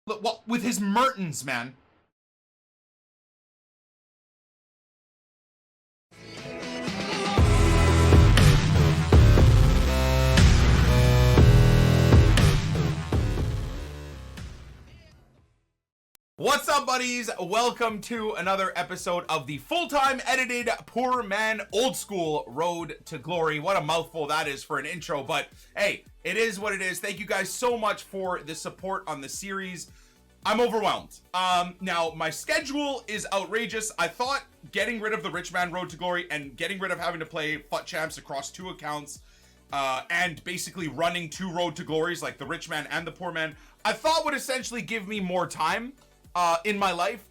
Look, well, with his Mertens, man. What's up, buddies? Welcome to another episode of the full-time edited Poor Man Old School Road to Glory. What a mouthful that is for an intro, but hey, it is what it is. Thank you guys so much for the support on the series. I'm overwhelmed. Now, my schedule is outrageous. I thought getting rid of the Rich Man Road to Glory and getting rid of having to play FUT Champs across 2 accounts and basically running 2 Road to Glories, like the Rich Man and the Poor Man, I thought would essentially give me more time in my life.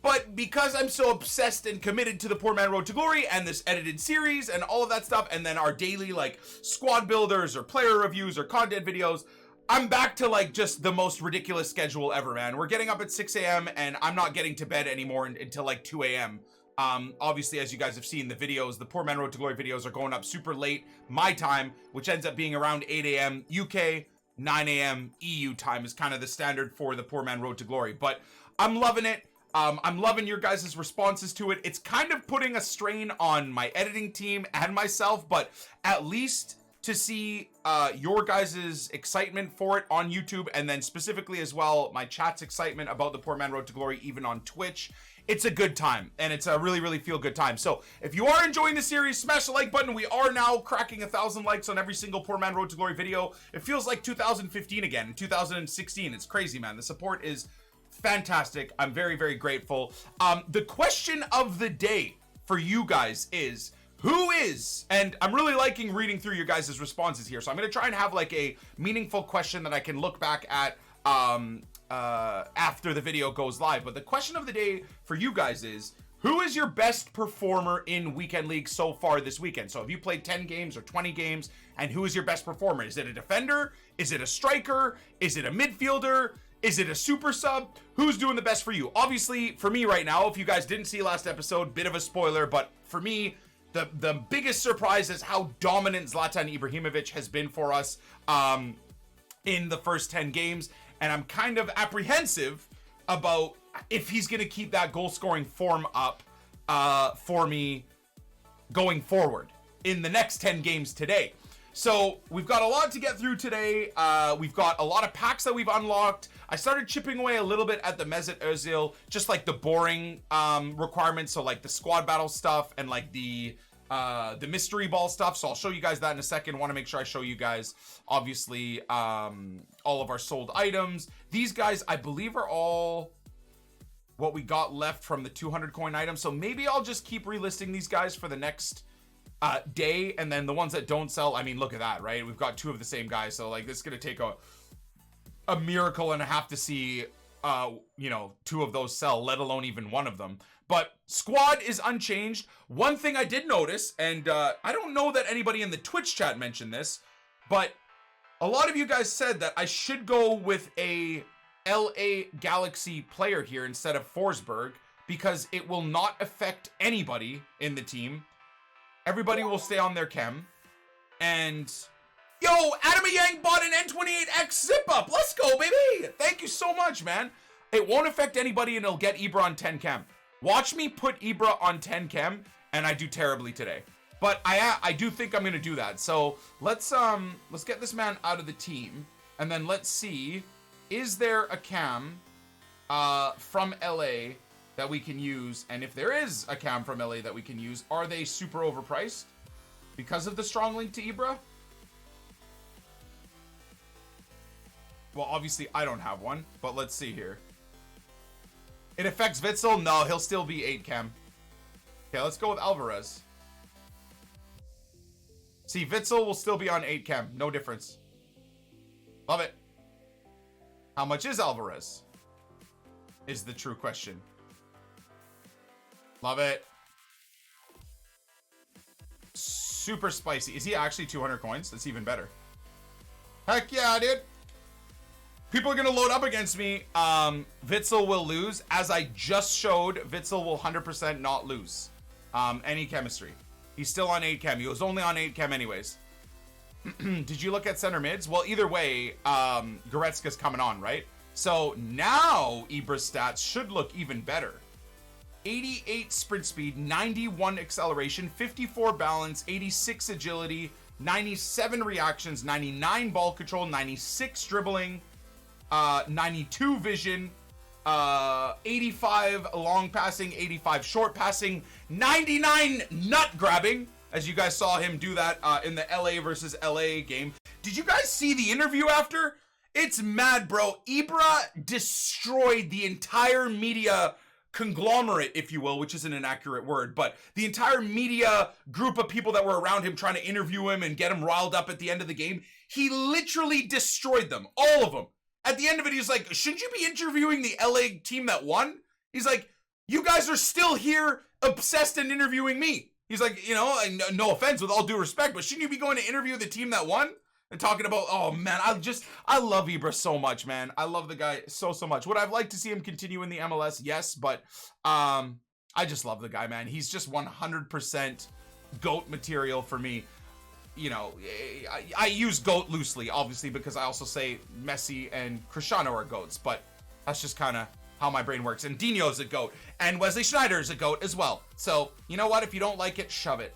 But because I'm so obsessed and committed to the Poor Man Road to Glory and this edited series and all of that stuff, and then our daily like squad builders or player reviews or content videos, I'm back to like just the most ridiculous schedule ever, man. We're getting up at 6 a.m. and I'm not getting to bed anymore until like 2 a.m. Obviously, as you guys have seen the videos, the Poor Man Road to Glory videos are going up super late my time, which ends up being around 8 a.m. UK, 9 a.m. EU time is kind of the standard for the Poor Man Road to Glory. But I'm loving it. I'm loving your guys' responses to it. It's kind of putting a strain on my editing team and myself, but at least to see your guys' excitement for it on YouTube, and then specifically as well, my chat's excitement about the Poor Man Road to Glory, even on Twitch, it's a good time, and it's a really, really feel good time. So if you are enjoying the series, smash the like button. We are now cracking 1,000 likes on every single Poor Man Road to Glory video. It feels like 2015 again, 2016. It's crazy, man. The support is fantastic. I'm very, very grateful. The question of the day for you guys is, who is, and I'm really liking reading through your guys' responses here, so I'm going to try and have like a meaningful question that I can look back at after the video goes live. But the question of the day for you guys is, who is your best performer in Weekend League so far this weekend? So have you played 10 games or 20 games, and who is your best performer? Is it a defender? Is it a striker? Is it a midfielder? Is it a super sub? Who's doing the best for you? Obviously, for me right now, if you guys didn't see last episode, bit of a spoiler, but for me, the biggest surprise is how dominant Zlatan Ibrahimovic has been for us in the first 10 games. And I'm kind of apprehensive about if he's going to keep that goal-scoring form up for me going forward in the next 10 games today. So we've got a lot to get through today. We've got a lot of packs that we've unlocked. I started chipping away a little bit at the Mesut Ozil, just like the boring requirements. So like the squad battle stuff and like the mystery ball stuff. So I'll show you guys that in a second. Want to make sure I show you guys, obviously, all of our sold items. These guys, I believe, are all what we got left from the 200 coin items. So maybe I'll just keep relisting these guys for the next day, and then the ones that don't sell, I mean, look at that, right? We've got 2 of the same guys, so like this is gonna take a miracle and a half to see 2 of those sell, let alone even 1 of them. But squad is unchanged. One thing I did notice, and I don't know that anybody in the Twitch chat mentioned this, but a lot of you guys said that I should go with a LA Galaxy player here instead of Forsberg, because it will not affect anybody in the team. Everybody will stay on their chem. And yo, Adam Yang bought an N28X zip up. Let's go, baby. Thank you so much, man. It won't affect anybody, and it'll get Ibra on 10 chem. Watch me put Ibra on 10 chem, and I do terribly today. But I do think I'm gonna do that. So let's get this man out of the team, and then let's see, is there a cam from LA that we can use? And if there is a cam from LA that we can use, are they super overpriced because of the strong link to Ibra? Well, obviously I don't have one, but let's see here. It affects Witsel? No, he'll still be 8 chem. Okay, let's go with Alvarez. See, Witsel will still be on 8 chem. No difference. Love it. How much is Alvarez? Is the true question. Love it. Super spicy. Is he actually 200 coins? That's even better. Heck yeah, dude. People are going to load up against me. Witsel will lose. As I just showed, Witsel will 100% not lose any chemistry. He's still on 8 chem. He was only on 8 chem anyways. Did you look at center mids? Well, either way, Goretzka's coming on, right? So now Ibra's stats should look even better. 88 sprint speed, 91 acceleration, 54 balance, 86 agility, 97 reactions, 99 ball control, 96 dribbling, 92 vision, 85 long passing, 85 short passing, 99 nut grabbing, as you guys saw him do that in the LA versus LA game. Did you guys see the interview after? It's mad, bro. Ibra destroyed the entire media conglomerate, if you will, which isn't an accurate word, but the entire media group of people that were around him trying to interview him and get him riled up at the end of the game. He literally destroyed them, all of them. At the end of it, he's like, shouldn't you be interviewing the LA team that won? He's like, you guys are still here obsessed and interviewing me. He's like, you know, no offense, with all due respect, but shouldn't you be going to interview the team that won? And talking about, oh man, I love Ibra so much, man. I love the guy so much. Would I like to see him continue in the MLS? Yes, but I just love the guy, man. He's just 100% GOAT material for me. You know, I use GOAT loosely, obviously, because I also say Messi and Cristiano are GOATs, but that's just kind of how my brain works. And Dino's a GOAT, and Wesley Sneijder is a GOAT as well. So, you know what? If you don't like it, shove it.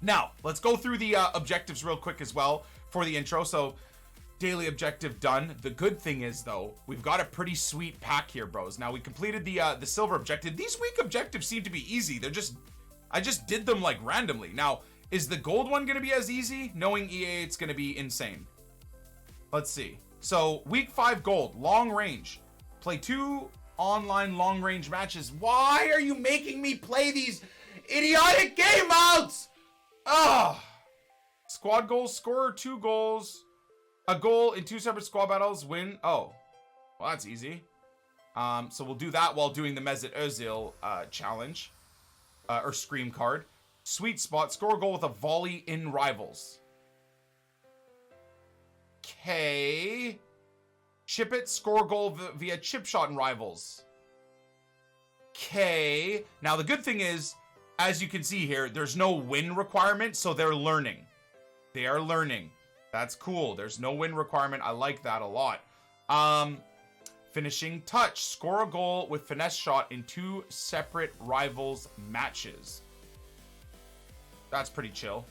Now, let's go through the objectives real quick as well for the intro. So, daily objective done. The good thing is, though, we've got a pretty sweet pack here, bros. Now, we completed the silver objective. These week objectives seem to be easy. I just did them, like, randomly. Now, is the gold one going to be as easy? Knowing EA, it's going to be insane. Let's see. So, week 5 gold, long range. Play 2 online long range matches. Why are you making me play these idiotic game modes? Oh. Squad goals, scorer 2 goals. A goal in 2 separate squad battles, win. Oh. Well, that's easy. So we'll do that while doing the Mesut Ozil challenge. Or scream card. Sweet spot, score a goal with a volley in rivals. Okay. Chip it, score a goal via chip shot in rivals. Okay. Now the good thing is, as you can see here, there's no win requirement, so they're learning. They are learning. That's cool. There's no win requirement. I like that a lot. Finishing touch. Score a goal with finesse shot in 2 separate rivals matches. That's pretty chill.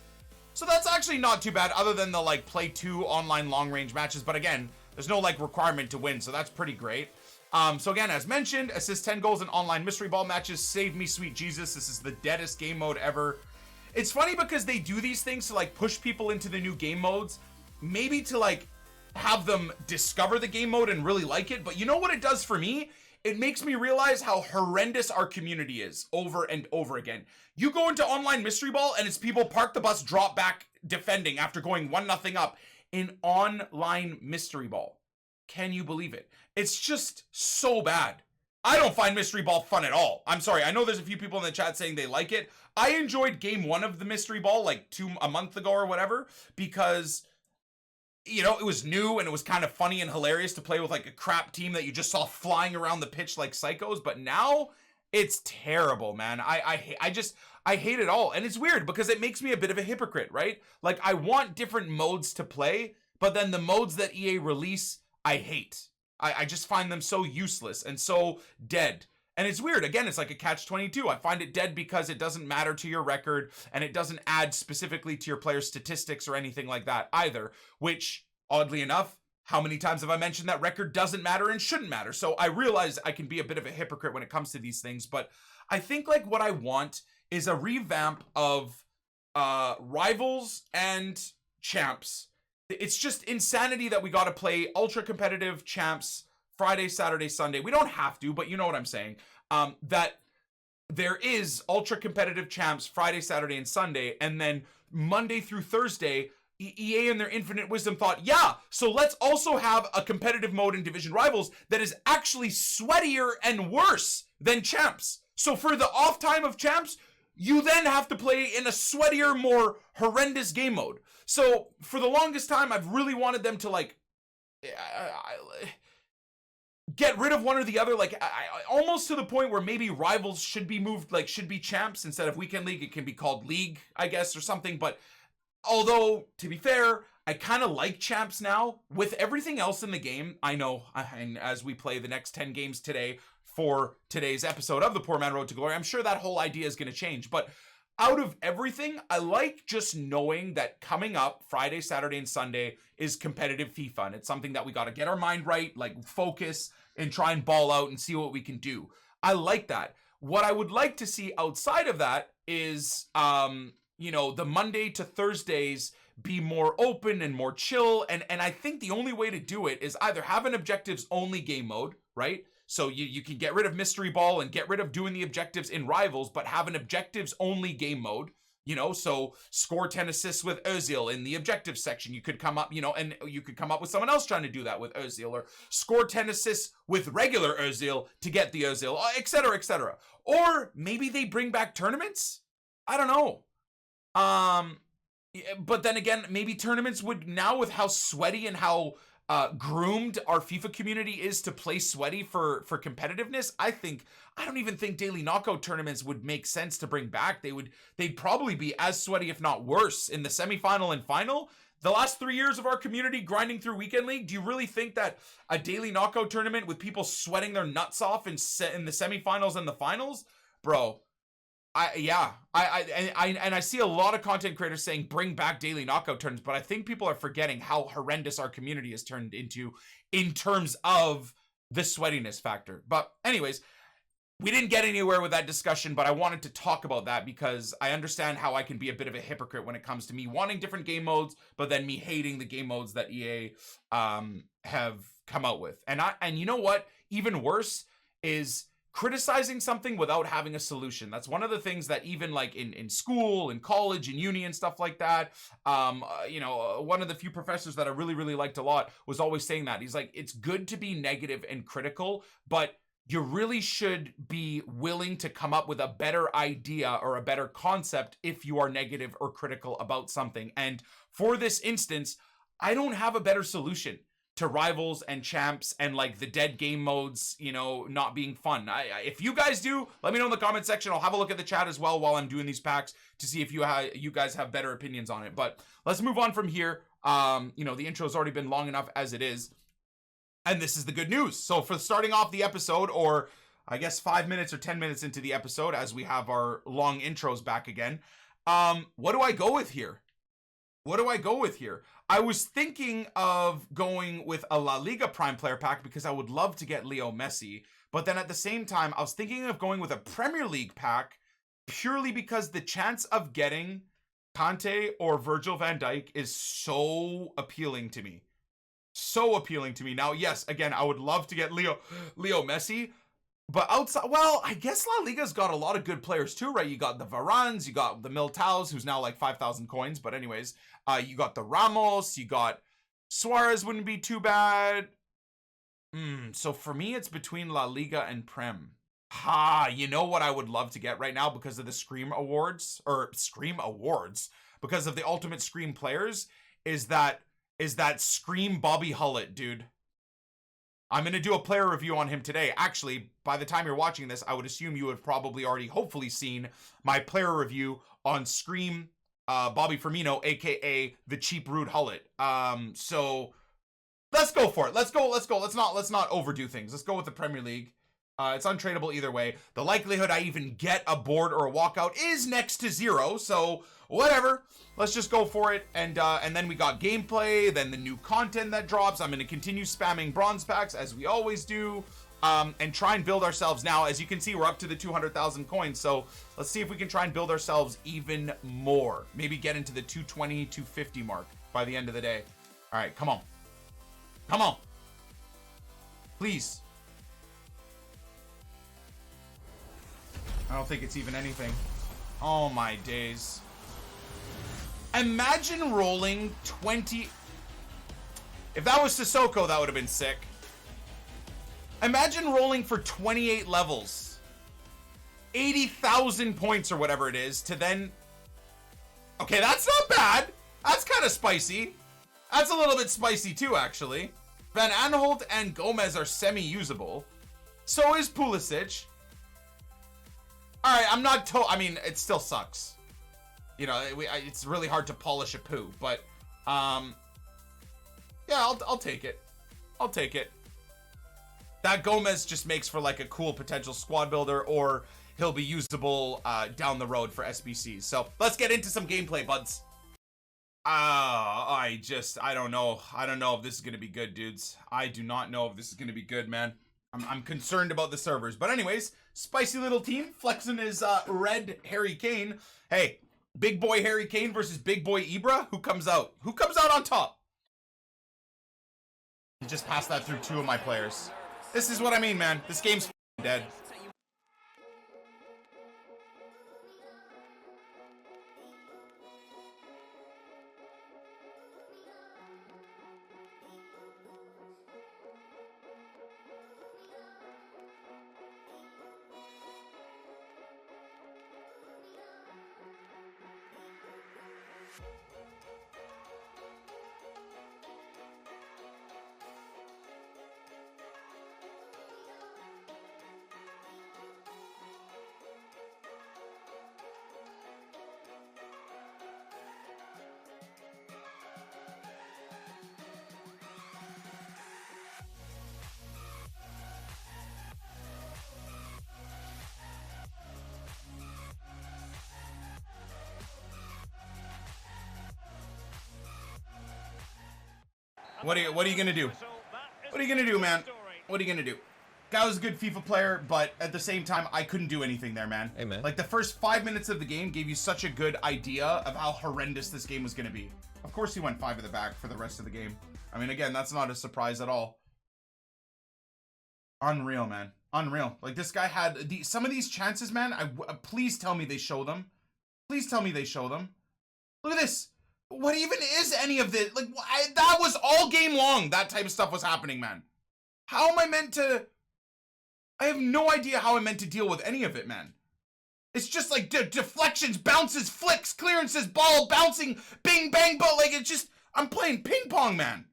So that's actually not too bad, other than the, like, play 2 online long range matches. But again, there's no, like, requirement to win, so that's pretty great. So again, as mentioned, assist 10 goals in online mystery ball matches. Save me, sweet Jesus. This is the deadest game mode ever. It's funny because they do these things to, like, push people into the new game modes. Maybe to, like, have them discover the game mode and really like it. But you know what it does for me? It makes me realize how horrendous our community is over and over again. You go into online mystery ball and it's people park the bus, drop back, defending after going 1-0 up in online mystery ball. Can you believe it? It's just so bad. I don't find mystery ball fun at all. I'm sorry. I know there's a few people in the chat saying they like it. I enjoyed game 1 of the mystery ball like a month ago or whatever, because, you know, it was new and it was kind of funny and hilarious to play with, like, a crap team that you just saw flying around the pitch like psychos. But now it's terrible, man. I hate it all. And it's weird because it makes me a bit of a hypocrite, right? Like, I want different modes to play, but then the modes that EA release, I hate. I just find them so useless and so dead. And it's weird. Again, it's like a catch-22. I find it dead because it doesn't matter to your record and it doesn't add specifically to your player's statistics or anything like that either, which, oddly enough, how many times have I mentioned that record doesn't matter and shouldn't matter? So I realize I can be a bit of a hypocrite when it comes to these things, but I think, like, what I want is a revamp of rivals and champs. It's just insanity that we got to play ultra competitive champs Friday, Saturday, Sunday. We don't have to, but you know what I'm saying. That there is ultra competitive champs Friday, Saturday, and Sunday, and then Monday through Thursday, EA in their infinite wisdom thought, yeah, so let's also have a competitive mode in Division Rivals that is actually sweatier and worse than champs. So for the off time of champs, you then have to play in a sweatier, more horrendous game mode. So for the longest time, I've really wanted them to, like, get rid of one or the other, like, almost to the point where maybe rivals should be moved, like, should be champs instead of weekend league. It can be called league, I guess, or something. But although, to be fair, I kind of like champs now. With everything else in the game, I know, and as we play the next 10 games today for today's episode of the Poor Man Road to Glory, I'm sure that whole idea is going to change. But out of everything, I like just knowing that coming up Friday, Saturday, and Sunday is competitive FIFA. And it's something that we got to get our mind right, like focus and try and ball out and see what we can do. I like that. What I would like to see outside of that is, the Monday to Thursdays be more open and more chill. And I think the only way to do it is either have an objectives only game mode, right? So you can get rid of mystery ball and get rid of doing the objectives in rivals, but have an objectives only game mode, so score 10 assists with Ozil in the objectives section. You could come up, and you could come up with someone else trying to do that with Ozil, or score 10 assists with regular Ozil to get the Ozil, et cetera, et cetera. Or maybe they bring back tournaments. I don't know. But then again, maybe tournaments would, now with how sweaty and how groomed our FIFA community is to play sweaty for competitiveness, I don't even think daily knockout tournaments would make sense to bring back. They'd probably be as sweaty, if not worse, in the semifinal and final. The last 3 years of our community grinding through Weekend League, do you really think that a daily knockout tournament with people sweating their nuts off in the semifinals and the finals, bro? I see a lot of content creators saying bring back daily knockout tournaments, but I think people are forgetting how horrendous our community has turned into in terms of the sweatiness factor. But anyways, we didn't get anywhere with that discussion, but I wanted to talk about that because I understand how I can be a bit of a hypocrite when it comes to me wanting different game modes, but then me hating the game modes that EA have come out with. And you know what? Even worse is criticizing something without having a solution. That's one of the things that even like in school and college and uni and stuff like that, one of the few professors that I really, really liked a lot was always saying that. He's like, it's good to be negative and critical, but you really should be willing to come up with a better idea or a better concept if you are negative or critical about something. And for this instance, I don't have a better solution to rivals and champs and like the dead game modes, not being fun. If you guys do, let me know in the comment section. I'll have a look at the chat as well while I'm doing these packs to see if you guys have better opinions on it. But let's move on from here. The intro's already been long enough as it is. And this is the good news. So for starting off the episode, or I guess 5 minutes or 10 minutes into the episode, as we have our long intros back again, what do I go with here? I was thinking of going with a La Liga Prime Player pack because I would love to get Leo Messi. But then at the same time, I was thinking of going with a Premier League pack purely because the chance of getting Kante or Virgil van Dijk is so appealing to me. Now, yes, again, I would love to get Leo Messi. But outside, well, I guess La Liga's got a lot of good players too, right? You got the Varans, you got the Militaos, who's now like 5,000 coins. But anyways, you got the Ramos, you got Suarez, wouldn't be too bad. So for me, it's between La Liga and Prem. You know what I would love to get right now because of the Scream Awards, because of the Ultimate Scream players, is that Scream Bobby Hullett, dude. I'm going to do a player review on him today. Actually, by the time you're watching this, I would assume you have probably already hopefully seen my player review on Scream Bobby Firmino, aka the cheap rude Hullett. So let's go for it. Let's go. Let's not overdo things. Let's go with the Premier League. It's untradeable either way. The likelihood I even get a board or a walkout is next to zero. So whatever. Let's just go for it. And then we got gameplay, then the new content that drops. I'm going to continue spamming bronze packs as we always do. And try and build ourselves. Now, as you can see, we're up to the 200,000 coins. So let's see if we can try and build ourselves even more. Maybe get into the 220, 250 mark by the end of the day. All right, come on. Please. I don't think it's even anything. Oh my days. Imagine rolling 20. If that was Sissoko, that would have been sick. Imagine rolling for 28 levels. 80,000 points or whatever it is to then... Okay, that's not bad. That's kind of spicy. That's a little bit spicy too, actually. Van Aanholt and Gomez are semi-usable. So is Pulisic. Alright, I'm not I mean, it still sucks. It's really hard to polish a poo, but Yeah, I'll take it. I'll take it. That Gomez just makes for like a cool potential squad builder, or he'll be usable down the road for SBCs. So let's get into some gameplay, buds. I don't know. I don't know if this is going to be good, dudes. I do not know if this is going to be good, man. I'm concerned about the servers. But anyways, spicy little team flexing his red Harry Kane. Hey, big boy Harry Kane versus big boy Ibra. Who comes out? Who comes out on top? Just pass that through two of my players. This is what I mean, man. This game's dead. What are you gonna do? What are you gonna do, man? What are you gonna do? Guy was a good FIFA player, but at the same time, I couldn't do anything there, man. Hey, man. Like, the first 5 minutes of the game gave you such a good idea of how horrendous this game was gonna be. Of course he went 5 at the back for the rest of the game. I mean, again, that's not a surprise at all. Unreal, man. Unreal. Like, this guy had some of these chances, man. Please tell me they show them. Please tell me they show them. Look at this. What even is any of this? Like, that was all game long. That type of stuff was happening, man. How am I meant to... I have no idea how I'm meant to deal with any of it, man. It's just like deflections, bounces, flicks, clearances, ball, bouncing, bing, bang, but like, it's just... I'm playing ping pong, man.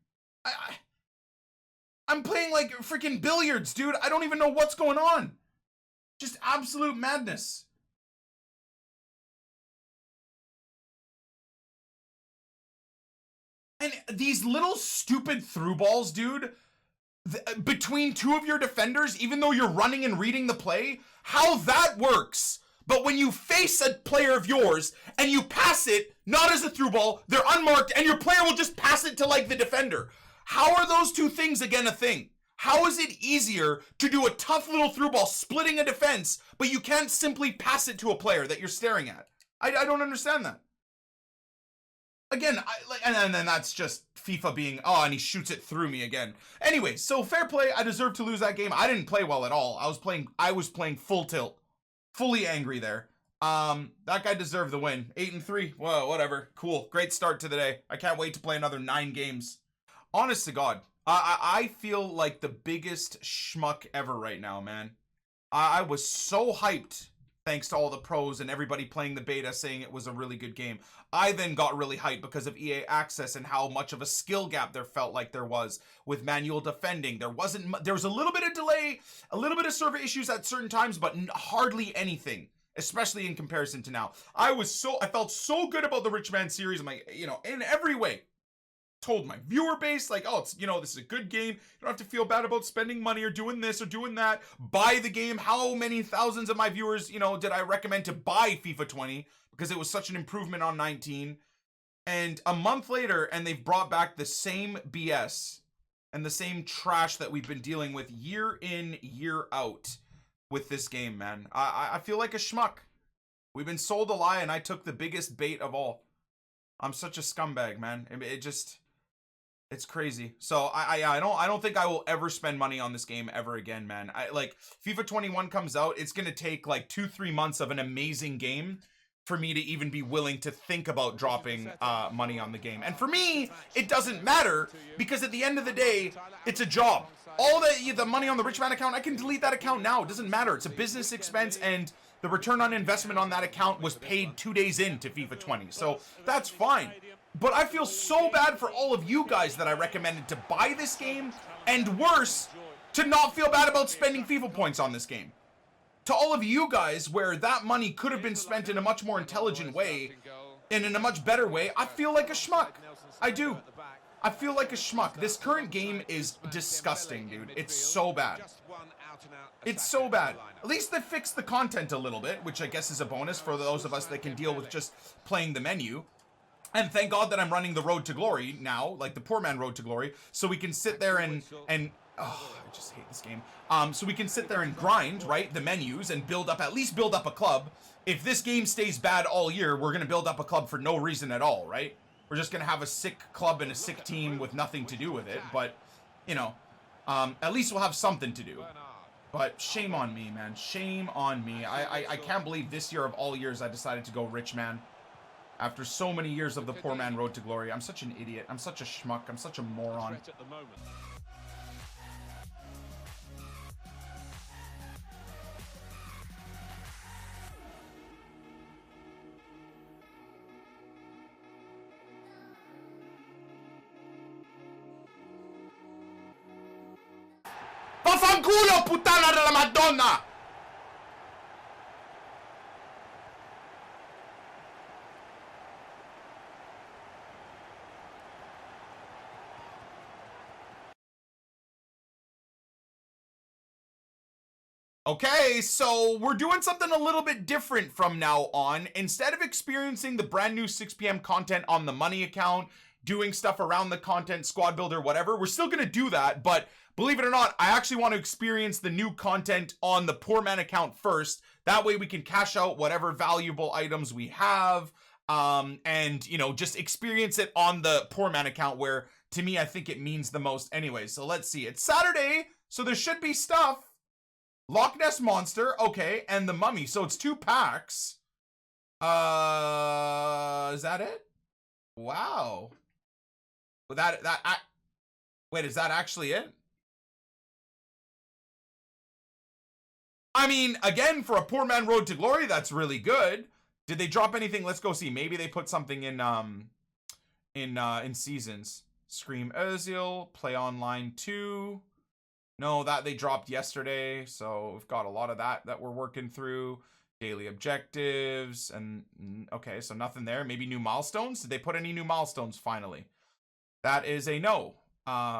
I'm playing like freaking billiards, dude. I don't even know what's going on. Just absolute madness. And these little stupid through balls, dude, between two of your defenders, even though you're running and reading the play, how that works. But when you face a player of yours and you pass it, not as a through ball, they're unmarked, and your player will just pass it to like the defender. How are those two things again a thing? How is it easier to do a tough little through ball splitting a defense, but you can't simply pass it to a player that you're staring at? I don't understand that. Again, and then that's just FIFA being, oh, and he shoots it through me again. Anyway, so fair play. I deserve to lose that game. I didn't play well at all. I was playing full tilt, fully angry there. That guy deserved the win. 8-3. Whoa, whatever. Cool. Great start to the day. I can't wait to play another 9 games. Honest to God, I feel like the biggest schmuck ever right now, man. I was so hyped. Thanks to all the pros and everybody playing the beta saying it was a really good game. I then got really hyped because of EA Access and how much of a skill gap there felt like there was with manual defending. There was a little bit of delay, a little bit of server issues at certain times, but hardly anything, especially in comparison to now. I felt so good about the Rich Man series. I'm like, in every way. Told my viewer base, like, oh, it's, this is a good game. You don't have to feel bad about spending money or doing this or doing that. Buy the game. How many thousands of my viewers, did I recommend to buy FIFA 20 because it was such an improvement on 19? And a month later, and they've brought back the same BS and the same trash that we've been dealing with year in, year out with this game, man. I feel like a schmuck. We've been sold a lie, and I took the biggest bait of all. I'm such a scumbag, man. It's crazy. So I don't think I will ever spend money on this game ever again, man. FIFA 21 comes out, it's gonna take like 2-3 months of an amazing game for me to even be willing to think about dropping money on the game. And for me, it doesn't matter because at the end of the day, it's a job. All the money on the Rich Man account, I can delete that account now. It doesn't matter. It's a business expense, and the return on investment on that account was paid 2 days into FIFA 20. So that's fine. But I feel so bad for all of you guys that I recommended to buy this game, and worse, to not feel bad about spending FIFA points on this game. To all of you guys where that money could have been spent in a much more intelligent way and in a much better way, I feel like a schmuck. I do. I feel like a schmuck. This current game is disgusting, dude. It's so bad. It's so bad. At least they fixed the content a little bit, which I guess is a bonus for those of us that can deal with just playing the menu. And thank God that I'm running the Road to Glory now, like the poor man Road to Glory, so we can sit there and oh, I just hate this game. So we can sit there and grind, right, the menus and build up, at least build up a club. If this game stays bad all year, we're gonna build up a club for no reason at all, right? We're just gonna have a sick club and a sick team with nothing to do with it. But you know, at least we'll have something to do. But shame on me, man. Shame on me. I can't believe this year of all years I decided to go rich man. After so many years of the poor man Road to Glory. I'm such an idiot. I'm such a schmuck. I'm such a moron. Vaffanculo, puttana della Madonna! Okay, so we're doing something a little bit different from now on. Instead of experiencing the brand new 6 p.m. content on the money account, doing stuff around the content, squad builder, whatever, we're still going to do that. But believe it or not, I actually want to experience the new content on the poor man account first. That way we can cash out whatever valuable items we have. And, you know, just experience it on the poor man account where, to me, I think it means the most anyway. So let's see. It's Saturday, so there should be stuff. Loch Ness Monster, okay, and the Mummy. So it's 2 packs. Is that it? Wow. Wait, is that actually it? I mean, again, for a poor man Road to Glory, that's really good. Did they drop anything? Let's go see. Maybe they put something in seasons. Scream Ezreal, Play Online 2. No, that they dropped yesterday, so we've got a lot of that we're working through. Daily objectives, and okay, so nothing there. Maybe new milestones? Did they put any new milestones finally? That is a no.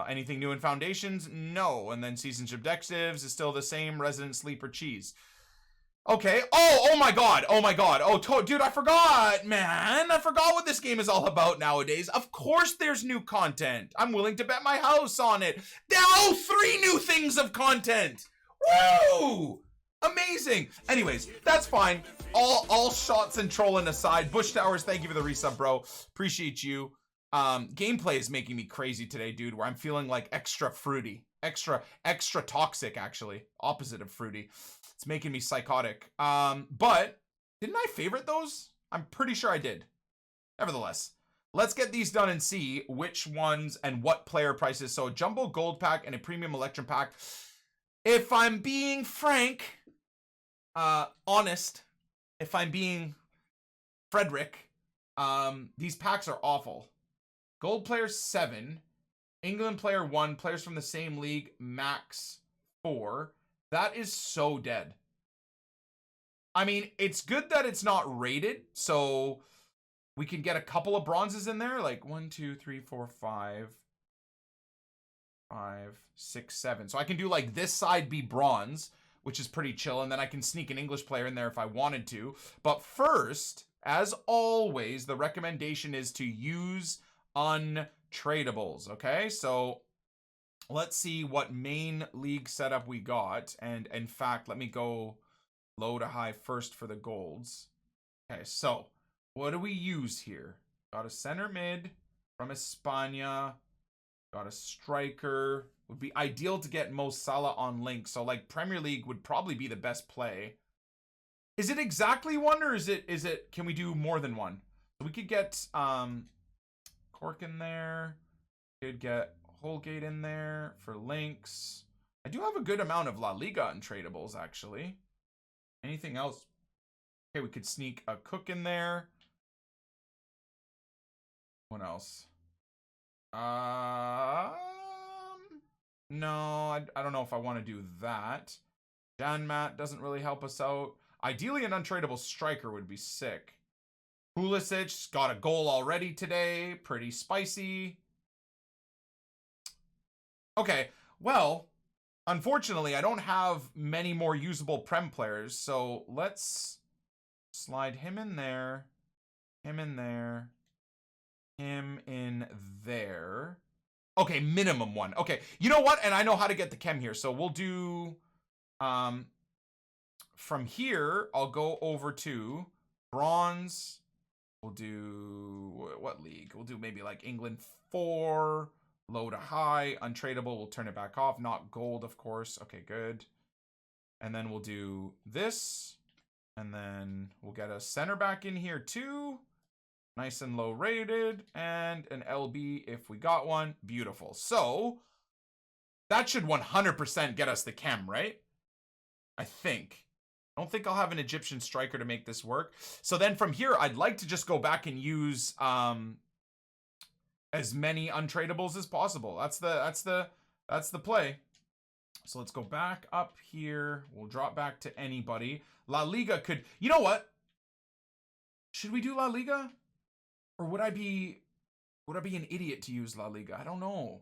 Anything new in Foundations? No. And then Seasons objectives is still the same. Resident Sleeper Cheese. Okay. Oh my God. Oh my God. Oh, dude, I forgot, man. I forgot what this game is all about nowadays. Of course there's new content. I'm willing to bet my house on it. Now 3 new things of content. Woo! Amazing. Anyways, that's fine. All shots and trolling aside. Bush Towers, thank you for the resub, bro. Appreciate you. Gameplay is making me crazy today, dude, where I'm feeling like extra fruity. Extra toxic, actually. Opposite of fruity. It's making me psychotic. But didn't I favorite those? I'm pretty sure I did. Nevertheless, let's get these done and see which ones and what player prices. So a jumbo gold pack and a premium electrum pack. If I'm being frank, honest, if I'm being Frederick, these packs are awful. Gold player 7, England player 1, players from the same league, max 4. That is so dead. I mean, it's good that it's not rated, so we can get a couple of bronzes in there, like 1, 2, 3, 4, 5, 6, 7. So I can do like this side be bronze, which is pretty chill, and then I can sneak an English player in there if I wanted to. But first, as always, the recommendation is to use untradables, okay? So let's see what main league setup we got. And in fact, let me go low to high first for the golds. Okay, so what do we use here? Got a center mid from España. Got a striker. Would be ideal to get Mo Salah on link. So like Premier League would probably be the best play. Is it exactly one, or is it can we do more than one? So we could get Cork in there. Could get Holgate in there for links. I do have a good amount of La Liga untradables, actually. Anything else? Okay, we could sneak a Cook in there. What else? No, I don't know if I want to do that. Janmat doesn't really help us out. Ideally, an untradable striker would be sick. Pulisic got a goal already today. Pretty spicy. Okay, well, unfortunately, I don't have many more usable Prem players, so let's slide him in there, him in there, him in there. Okay, minimum one. Okay, you know what? And I know how to get the chem here, so we'll do... From here, I'll go over to bronze. We'll do... What league? We'll do maybe like England 4... Low to high, untradeable, we'll turn it back off. Not gold, of course. Okay, good. And then we'll do this. And then we'll get a center back in here too. Nice and low rated. And an LB if we got one. Beautiful. So, that should 100% get us the chem, right? I think. I don't think I'll have an Egyptian striker to make this work. So then from here, I'd like to just go back and use... as many untradables as possible. That's the play. So let's go back up here. We'll drop back to anybody. La Liga could... You know what? Should we do La Liga? Or would I be an idiot to use La Liga? I don't know.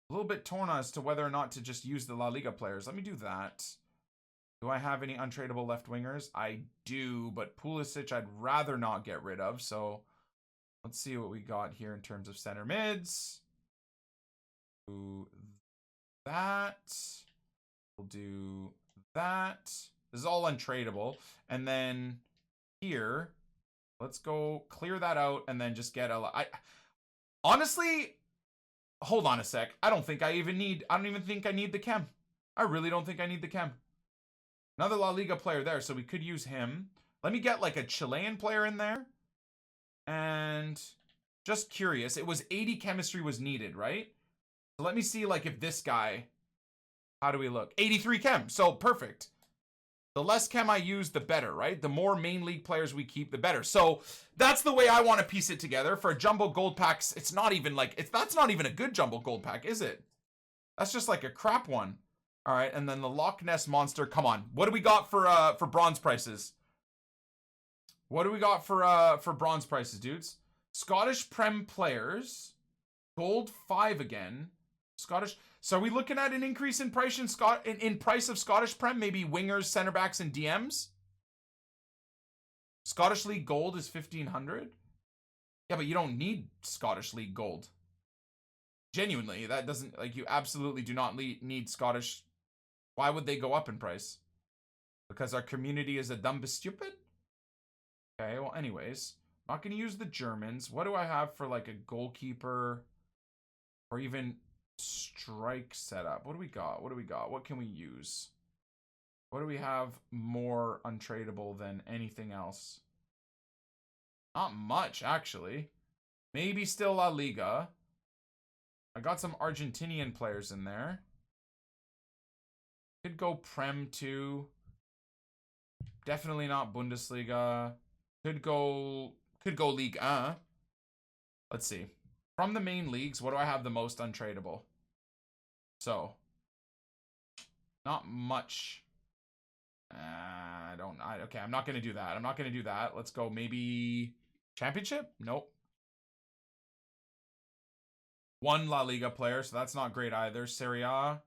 A little bit torn as to whether or not to just use the La Liga players. Let me do that. Do I have any untradeable left wingers? I do, but Pulisic I'd rather not get rid of, so... Let's see what we got here in terms of center mids. Do that. We'll do that. This is all untradeable. And then here, let's go clear that out and then just get a... honestly, hold on a sec. I don't even think I need the chem. I really don't think I need the chem. Another La Liga player there, so we could use him. Let me get like a Chilean player in there. And just curious, it was 80 chemistry was needed, right? So let me see, like, if this guy, how do we look? 83 chem, so perfect. The less chem I use, the better, right? The more main league players we keep, the better. So that's the way I want to piece it together. For a jumbo gold packs, it's not even like, that's not even a good jumbo gold pack, is it? That's just like a crap one. All right, and then the Loch Ness Monster, come on. What do we got for bronze prices? What do we got for bronze prices, dudes? Scottish Prem players. Gold 5 again. Scottish. So are we looking at an increase in price in price of Scottish Prem? Maybe wingers, center backs, and DMs? Scottish League Gold is 1,500? Yeah, but you don't need Scottish League Gold. Genuinely, that doesn't... Like, you absolutely do not need Scottish... Why would they go up in price? Because our community is a dumb stupid? Okay, well, anyways, not going to use the Germans. What do I have for, like, a goalkeeper or even strike setup? What do we got? What do we got? What can we use? What do we have more untradeable than anything else? Not much, actually. Maybe still La Liga. I got some Argentinian players in there. Could go Prem too. Definitely not Bundesliga. Could go League 1. Let's see. From the main leagues, what do I have the most untradeable? So, not much. Okay, I'm not going to do that. I'm not going to do that. Let's go maybe Championship? Nope. One La Liga player, so that's not great either. Serie A.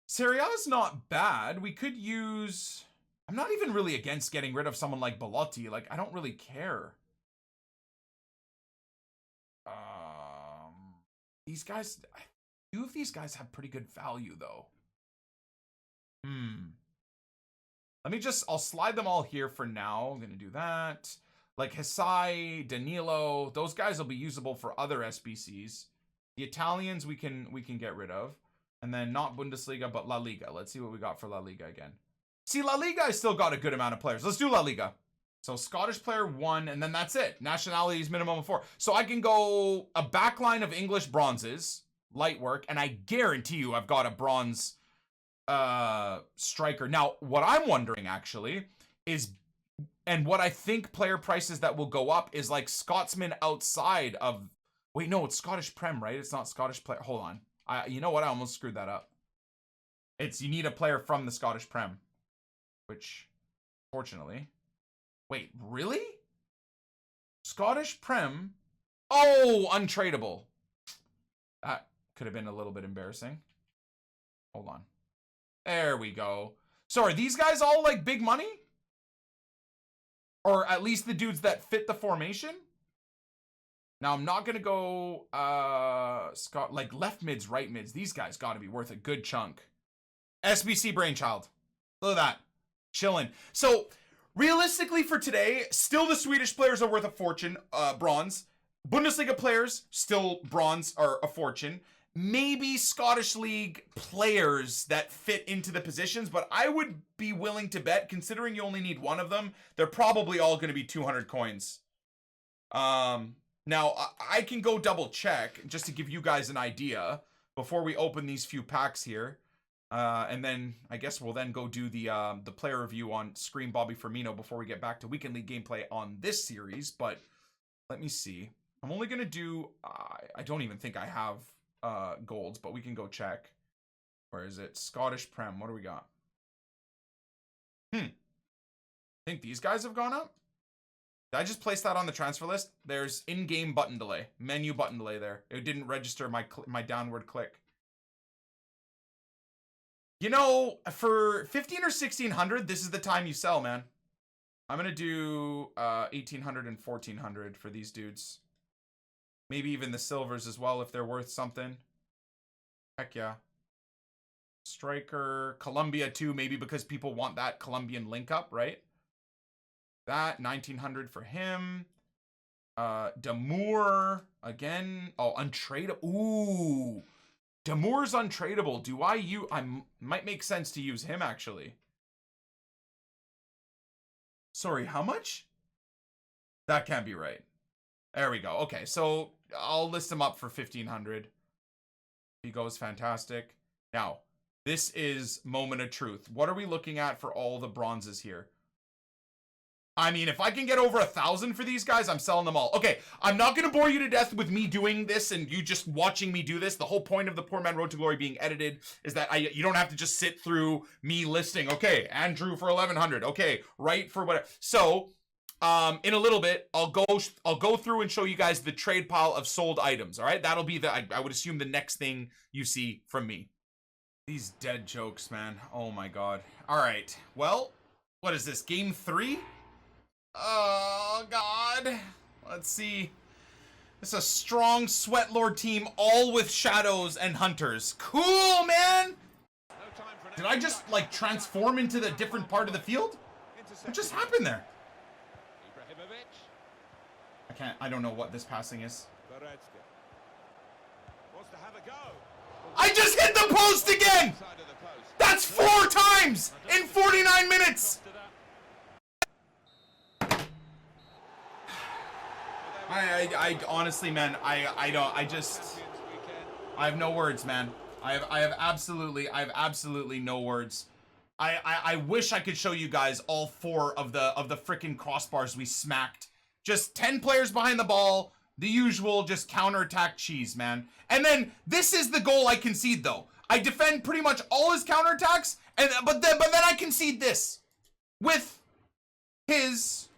Serie A is not bad. We could use... I'm not even really against getting rid of someone like Belotti. Like, I don't really care. These guys... A few of these guys have pretty good value, though. Let me just... I'll slide them all here for now. I'm going to do that. Like, Hisai, Danilo. Those guys will be usable for other SBCs. The Italians we can get rid of. And then not Bundesliga, but La Liga. Let's see what we got for La Liga again. See, La Liga has still got a good amount of players. Let's do La Liga. So Scottish player 1, and then that's it. Nationalities minimum of 4. So I can go a backline of English bronzes, light work, and I guarantee you I've got a bronze striker. Now, what I'm wondering actually is, and what I think player prices that will go up is like Scotsman outside of... Wait, no, it's Scottish Prem, right? It's not Scottish player. Hold on. You know what? I almost screwed that up. You need a player from the Scottish Prem. Which, fortunately... Wait, really? Scottish Prem? Oh, untradeable. could have been a little bit embarrassing. Hold on. There we go. So are these guys all like big money? Or at least the dudes that fit the formation? Now I'm not gonna go Scott, like left mids, right mids. These guys gotta be worth a good chunk. SBC Brainchild. Look at that. Chilling. So realistically for today, still the Swedish players are worth a fortune, bronze. Bundesliga players, still bronze are a fortune. Maybe Scottish League players that fit into the positions, but I would be willing to bet, considering you only need one of them, they're probably all going to be 200 coins. Now, I can go double check just to give you guys an idea before we open these few packs here. And then I guess we'll then go do the player review on Scream Bobby Firmino before we get back to Weekend League gameplay on this series. But let me see. I'm only going to do, I don't even think I have golds, but we can go check. Where is it? Scottish Prem. What do we got? I think these guys have gone up. Did I just place that on the transfer list? There's in-game button delay. Menu button delay there. It didn't register my downward click. You know, for 15 or 1600, this is the time you sell, man. I'm going to do 1800 and 1400 for these dudes. Maybe even the silvers as well if they're worth something. Heck yeah. Striker, Colombia too, maybe because people want that Colombian link up, right? That 1900 for him. Damour again. Oh, untradeable. Ooh, Damour's untradeable. Do I might make sense to use him actually. Sorry, how much? That can't be right. There we go. Okay, so I'll list him up for 1500. He goes fantastic. Now, this is moment of truth. What are we looking at for all the bronzes here? I mean, if I can get over 1,000 for these guys, I'm selling them all. Okay, I'm not going to bore you to death with me doing this and you just watching me do this. The whole point of the Poor Man Road to Glory being edited is that you don't have to just sit through me listing, okay, Andrew for 1,100, okay, right for whatever. So, in a little bit, I'll go through and show you guys the trade pile of sold items, all right? That'll be I would assume the next thing you see from me. These dead jokes, man. Oh my god. All right. Well, what is this? Game 3? Oh god. Let's see. It's a strong Sweat Lord team, all with shadows and hunters. Cool, man. Did I just like transform into the different part of the field? What just happened there? I don't know what this passing is. I just hit the post again! That's 4 times in 49 minutes! I honestly, man, I have no words, man. I have absolutely no words. I wish I could show you guys all 4 of the freaking crossbars we smacked. Just 10 players behind the ball, the usual, just counterattack cheese, man. And then this is the goal I concede though. I defend pretty much all his counterattacks, and but then I concede this with his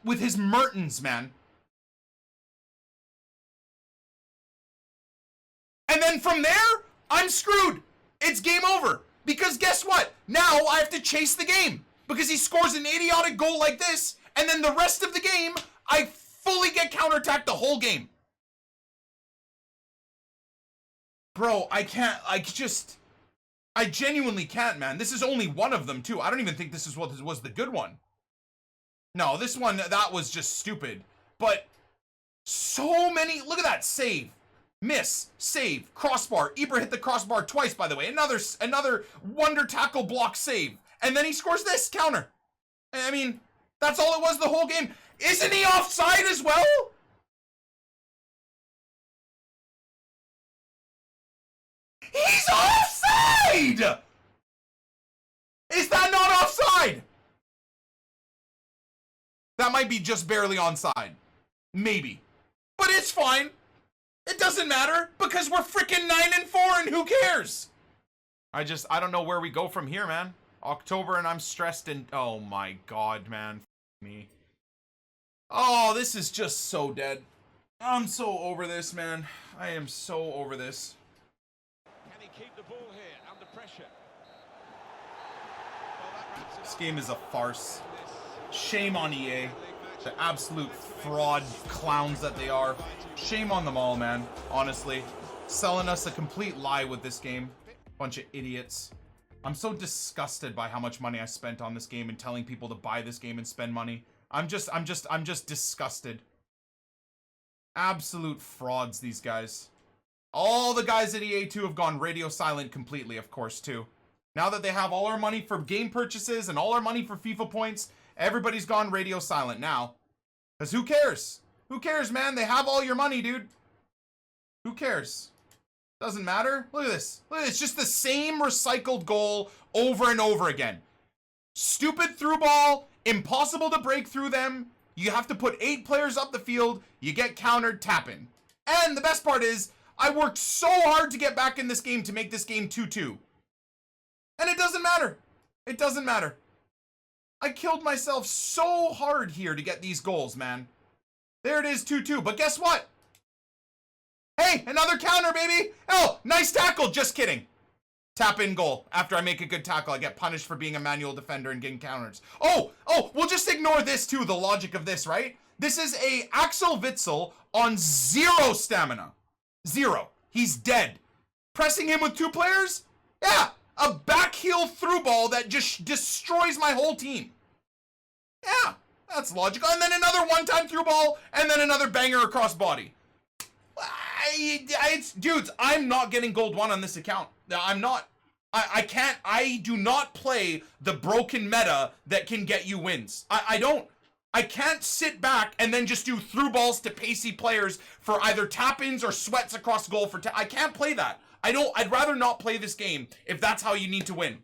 with his Mertens, man. And then from there, I'm screwed. It's game over. Because guess what? Now I have to chase the game. Because he scores an idiotic goal like this, and then the rest of the game, I fully get counterattacked the whole game. Bro, I can't, I genuinely can't, man. This is only one of them, too. I don't even think this is what was the good one. No, this one, that was just stupid. But so many, look at that, save. Miss, save, crossbar. Ibra hit the crossbar twice, by the way. Another wonder tackle block save. And then he scores this counter. I mean, that's all it was the whole game. Isn't he offside as well? He's offside! Is that not offside? That might be just barely onside. Maybe. But it's fine. It doesn't matter because we're freaking 9-4 and who cares? I don't know where we go from here, man. October and I'm stressed and oh my god, man. Me. Oh, this is just so dead. I'm so over this, man. I am so over this. Can he keep the ball here under pressure? This game is a farce. Shame on EA. The absolute fraud clowns that they are. Shame on them all, man. Honestly. Selling us a complete lie with this game. Bunch of idiots. I'm so disgusted by how much money I spent on this game and telling people to buy this game and spend money. I'm just disgusted. Absolute frauds, these guys. All the guys at EA too have gone radio silent completely, of course, too. Now that they have all our money for game purchases and all our money for FIFA points, everybody's gone radio silent now. Because who cares? Who cares, man? They have all your money, dude. Who cares? Doesn't matter. Look at this. Look at this. Just the same recycled goal over and over again. Stupid through ball. Impossible to break through them. You have to put 8 players up the field. You get countered, tap in. And the best part is, I worked so hard to get back in this game to make this game 2-2. And it doesn't matter. It doesn't matter. I killed myself so hard here to get these goals, man. There it is, 2-2. But guess what? Hey, another counter, baby. Oh, nice tackle. Just kidding. Tap in goal. After I make a good tackle, I get punished for being a manual defender and getting counters. Oh, we'll just ignore this too, the logic of this, right? This is a Axel Witsel on 0 stamina. 0. He's dead. Pressing him with 2 players? Yeah, a back heel through ball that just destroys my whole team. Yeah, that's logical. And then another one-time through ball, and then another banger across body. Dudes, I'm not getting gold 1 on this account. I'm not. I can't. I do not play the broken meta that can get you wins. I don't. I can't sit back and then just do through balls to pacey players for either tap-ins or sweats across goal for I can't play that. I'd rather not play this game if that's how you need to win.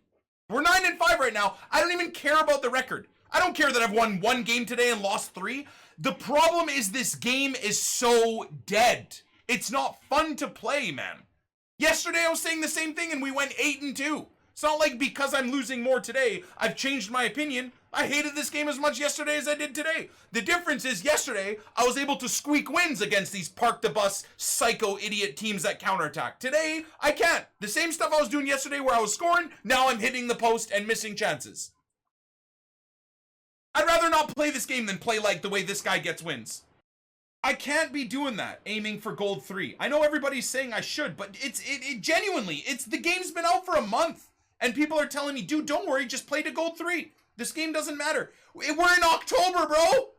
We're 9-5 right now. I don't even care about the record. I don't care that I've won 1 game today and lost 3. The problem is this game is so dead. It's not fun to play, man. Yesterday I was saying the same thing and we went 8-2. It's not like because I'm losing more today, I've changed my opinion. I hated this game as much yesterday as I did today. The difference is yesterday, I was able to squeak wins against these park the bus, psycho idiot teams that counterattack. Today, I can't. The same stuff I was doing yesterday where I was scoring, now I'm hitting the post and missing chances. I'd rather not play this game than play like the way this guy gets wins. I can't be doing that, aiming for gold 3. I know everybody's saying I should, but it genuinely, the game's been out for a month. And people are telling me, dude, don't worry, just play to gold 3. This game doesn't matter. We're in October, bro.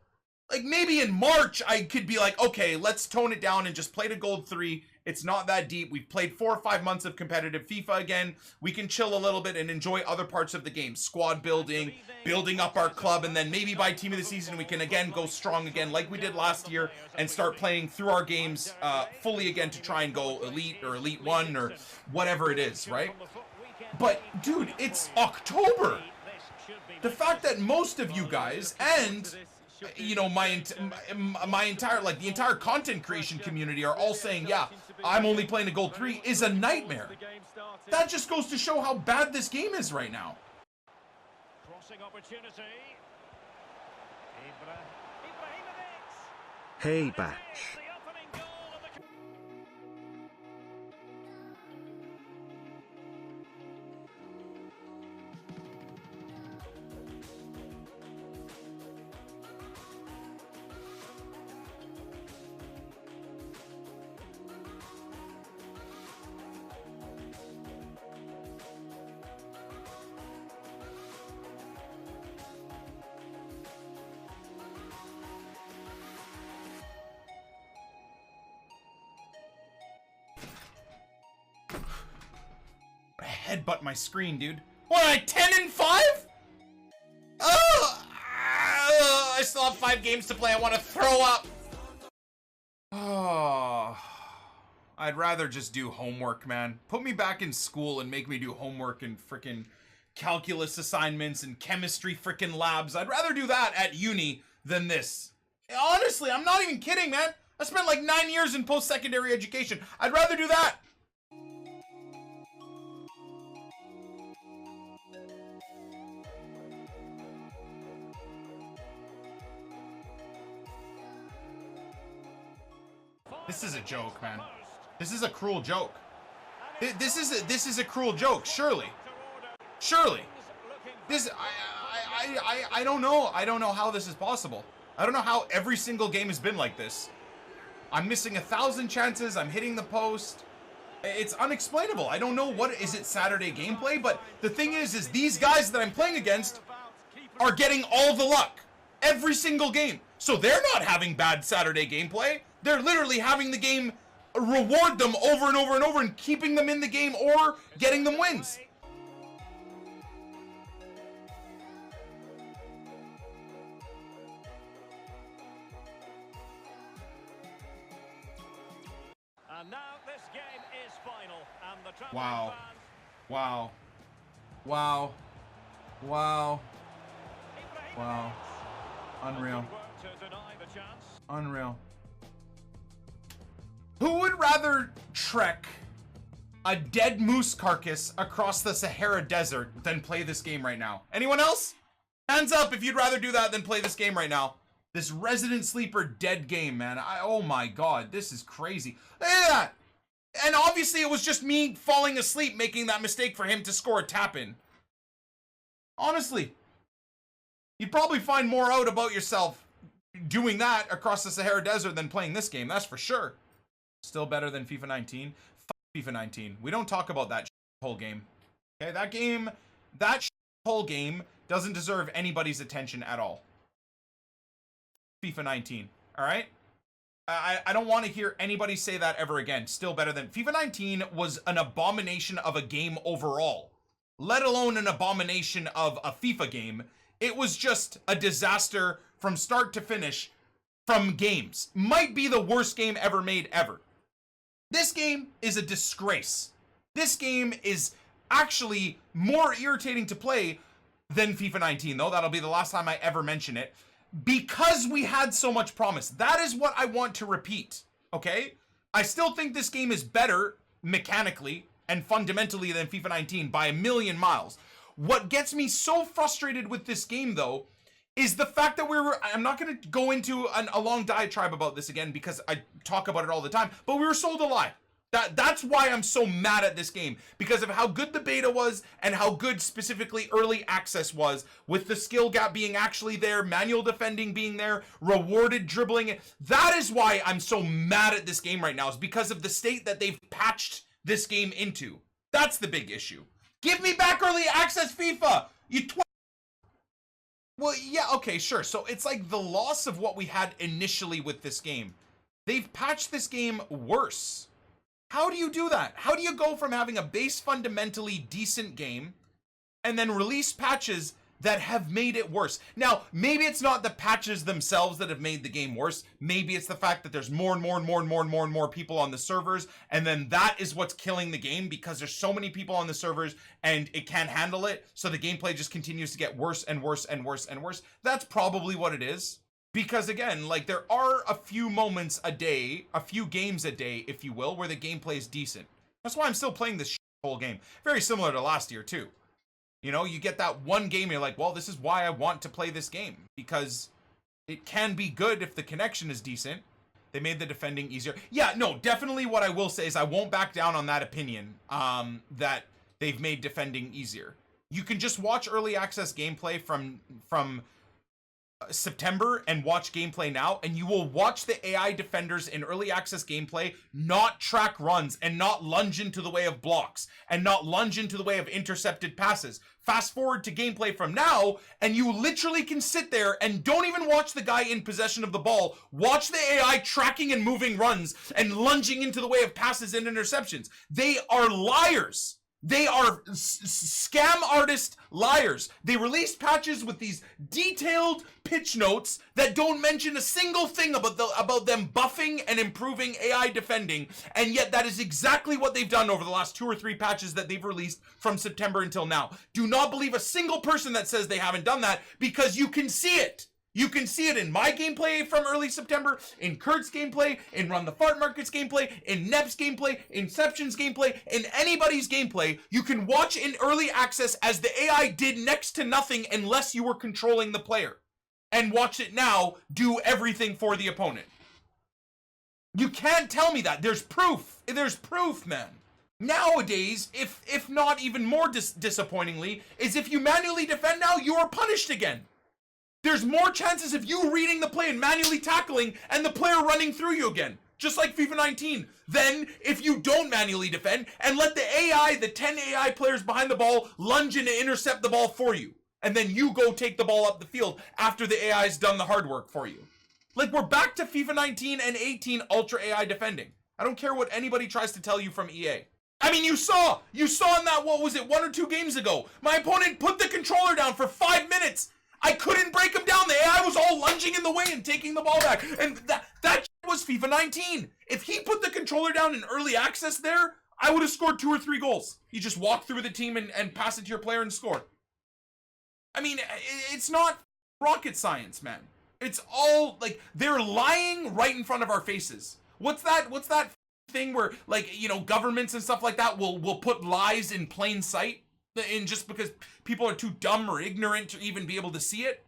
Like, maybe in March, I could be like, okay, let's tone it down and just play to gold 3. It's not that deep. We've played 4 or 5 months of competitive FIFA again. We can chill a little bit and enjoy other parts of the game. Squad building, building up our club, and then maybe by team of the season, we can again go strong again like we did last year and start playing through our games fully again to try and go elite or elite 1 or whatever it is, right? But, dude, it's October. The fact that most of you guys and, you know, my entire, like, the entire content creation community are all saying, yeah, I'm only playing a gold 3 is a nightmare. That just goes to show how bad this game is right now. Crossing opportunity. Hey, Batch. Headbutt my screen, dude. What, am I 10-5? Oh, I still have 5 games to play. I want to throw up. Oh, I'd rather just do homework, man. Put me back in school and make me do homework and frickin' calculus assignments and chemistry frickin' labs. I'd rather do that at uni than this. Honestly, I'm not even kidding, man. I spent like 9 years in post-secondary education. I'd rather do that. This is a joke, man. This is a cruel joke. This is a cruel joke. Surely. This I don't know. I don't know how this is possible. I don't know how every single game has been like this. I'm missing 1,000 chances. I'm hitting the post. It's unexplainable. I don't know what is it Saturday gameplay, but the thing is these guys that I'm playing against are getting all the luck every single game. So they're not having bad Saturday gameplay. They're literally having the game reward them over and over and over and keeping them in the game or getting them wins. And now this game is final, and the Wow. fans... Wow. Wow. Wow. Wow. Unreal. To deny the chance. Unreal. Who would rather trek a dead moose carcass across the Sahara Desert than play this game right now? Anyone else? Hands up if you'd rather do that than play this game right now. This Resident Sleeper dead game, man. Oh my god, this is crazy. Look at that. And obviously it was just me falling asleep making that mistake for him to score a tap-in. Honestly. You'd probably find more out about yourself doing that across the Sahara Desert than playing this game, that's for sure. Still better than FIFA 19. Fuck FIFA 19. We don't talk about that whole game. Okay, that whole game doesn't deserve anybody's attention at all. FIFA 19, all right? I don't want to hear anybody say that ever again. Still better than... FIFA 19 was an abomination of a game overall, let alone an abomination of a FIFA game. It was just a disaster from start to finish from games. Might be the worst game ever made ever. This game is a disgrace. This game is actually more irritating to play than FIFA 19, though. That'll be the last time I ever mention it. Because we had so much promise. That is what I want to repeat, okay? I still think this game is better mechanically and fundamentally than FIFA 19 by a million miles. What gets me so frustrated with this game, though, is the fact that I'm not going to go into a long diatribe about this again because I talk about it all the time, but we were sold a lie. That's why I'm so mad at this game, because of how good the beta was and how good specifically early access was, with the skill gap being actually there, manual defending being there, rewarded dribbling. That is why I'm so mad at this game right now, is because of the state that they've patched this game into. That's the big issue. Give me back early access FIFA, you Well, yeah, okay, sure. So it's like the loss of what we had initially with this game. They've patched this game worse. How do you do that? How do you go from having a base fundamentally decent game and then release patches that have made it worse? Now, maybe it's not the patches themselves that have made the game worse. Maybe it's the fact that there's more and more people on the servers, and then that is what's killing the game because there's so many people on the servers and it can't handle it, so the gameplay just continues to get worse and worse and worse and worse. That's probably what it is. Because again, like, there are a few moments a day, a few games a day, if you will, where the gameplay is decent. That's why I'm still playing this whole game. Very similar to last year, too. You know, you get that one game, you're like, well, this is why I want to play this game. Because it can be good if the connection is decent. They made the defending easier. Yeah, no, definitely what I will say is I won't back down on that opinion, that they've made defending easier. You can just watch early access gameplay from September and watch gameplay now, and you will watch the AI defenders in early access gameplay not track runs and not lunge into the way of blocks and not lunge into the way of intercepted passes. Fast forward to gameplay from now, and you literally can sit there and don't even watch the guy in possession of the ball. Watch the AI tracking and moving runs and lunging into the way of passes and interceptions. They are liars. They are scam artist liars. They released patches with these detailed pitch notes that don't mention a single thing about them buffing and improving AI defending, and yet that is exactly what they've done over the last 2 or 3 patches that they've released from September until now. Do not believe a single person that says they haven't done that, because you can see it. You can see it in my gameplay from early September, in Kurt's gameplay, in Run the Fart Market's gameplay, in Neb's gameplay, Inception's gameplay, in anybody's gameplay. You can watch in early access as the AI did next to nothing unless you were controlling the player. And watch it now do everything for the opponent. You can't tell me that. There's proof. There's proof, man. Nowadays, if not even more disappointingly, is if you manually defend now, you are punished again. There's more chances of you reading the play and manually tackling and the player running through you again, just like FIFA 19, than if you don't manually defend and let the AI, the 10 AI players behind the ball, lunge in to intercept the ball for you. And then you go take the ball up the field after the AI's done the hard work for you. Like, we're back to FIFA 19 and 18 Ultra AI defending. I don't care what anybody tries to tell you from EA. I mean, you saw in that, what was it, 1 or 2 games ago, my opponent put the controller down for 5 minutes. I couldn't break him down. The AI was all lunging in the way and taking the ball back. And that was FIFA 19. If he put the controller down in early access there, I would have scored 2 or 3 goals. You just walk through the team and pass it to your player and score. I mean, it's not rocket science, man. It's all, like, they're lying right in front of our faces. What's that thing where, like, you know, governments and stuff like that will put lies in plain sight, and just because people are too dumb or ignorant to even be able to see it?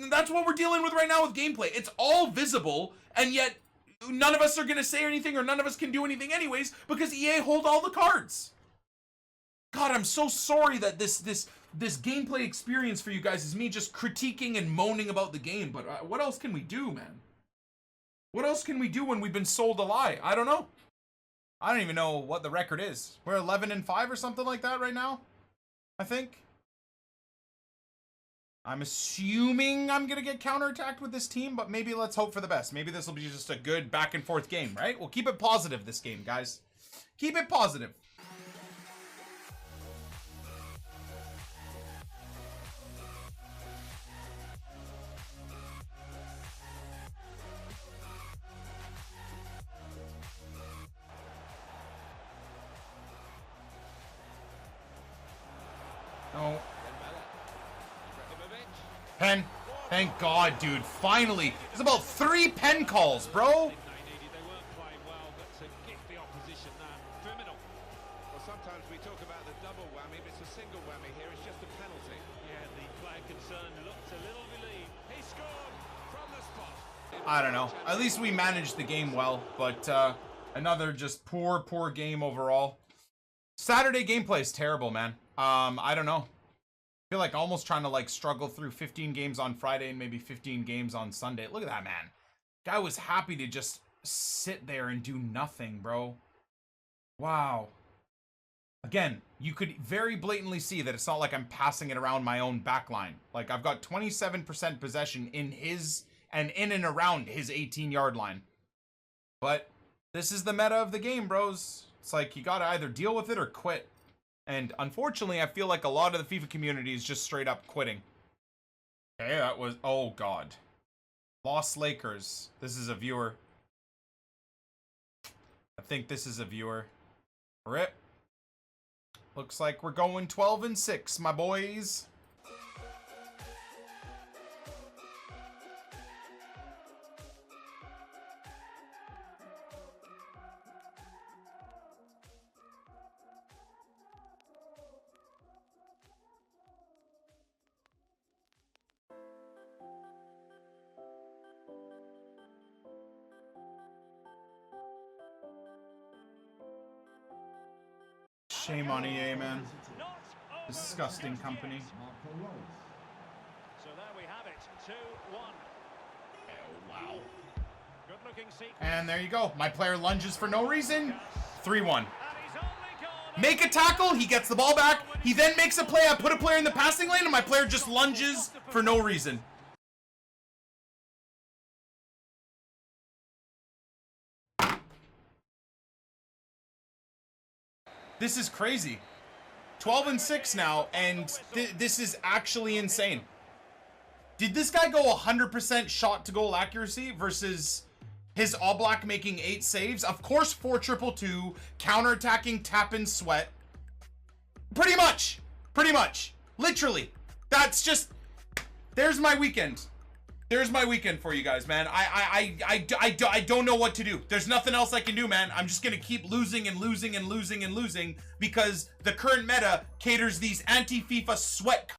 And that's what we're dealing with right now with gameplay. It's all visible, and yet none of us are gonna say anything, or none of us can do anything anyways, because EA hold all the cards. God, I'm so sorry that this gameplay experience for you guys is me just critiquing and moaning about the game, but what else can we do, man? What else can we do when we've been sold a lie? I don't know. I don't even know what the record is. We're 11-5 or something like that right now, I think. I'm assuming I'm gonna get counterattacked with this team, but maybe let's hope for the best. Maybe this will be just a good back and forth game, right? We'll keep it positive this game, guys. Keep it positive. Oh. Pen. Thank God, dude. Finally. There's about 3 pen calls, bro. Sometimes we talk about the double whammy, but it's a single whammy here. It's just a penalty. Yeah, the player concerned looked a little relieved. He scored from the spot. I don't know. At least we managed the game well, but another just poor game overall. Saturday gameplay is terrible, man. I don't know. I feel like almost trying to like struggle through 15 games on Friday and maybe 15 games on Sunday. Look at that, man. Guy was happy to just sit there and do nothing, bro. Wow. Again, you could very blatantly see that it's not like I'm passing it around my own back line. Like, I've got 27% possession in his and in and around his 18-yard line. But this is the meta of the game, bros. It's like you gotta either deal with it or quit. And unfortunately, I feel like a lot of the FIFA community is just straight up quitting. Okay, that was... Oh, God. Lost Lakers. This is a viewer. I think this is a viewer. Rip. Looks like we're going 12-6, my boys. Shame on EA, man. Disgusting company. So there we have it, 2-1. Oh, wow. Good looking sequence. And there you go. My player lunges for no reason. 3-1. And he's only gone. Make a tackle, he gets the ball back. He then makes a play. I put a player in the passing lane and my player just lunges for no reason. This is crazy. 12-6 now, and this is actually insane. Did this guy go 100% shot to goal accuracy versus his All Black making 8 saves? Of course, 4-2-2, counterattacking, tap and sweat. Pretty much. Literally. That's just... There's my weekend. There's my weekend for you guys, man. I don't know what to do. There's nothing else I can do, man. I'm just gonna keep losing and losing and losing and losing because the current meta caters these anti-FIFA sweat,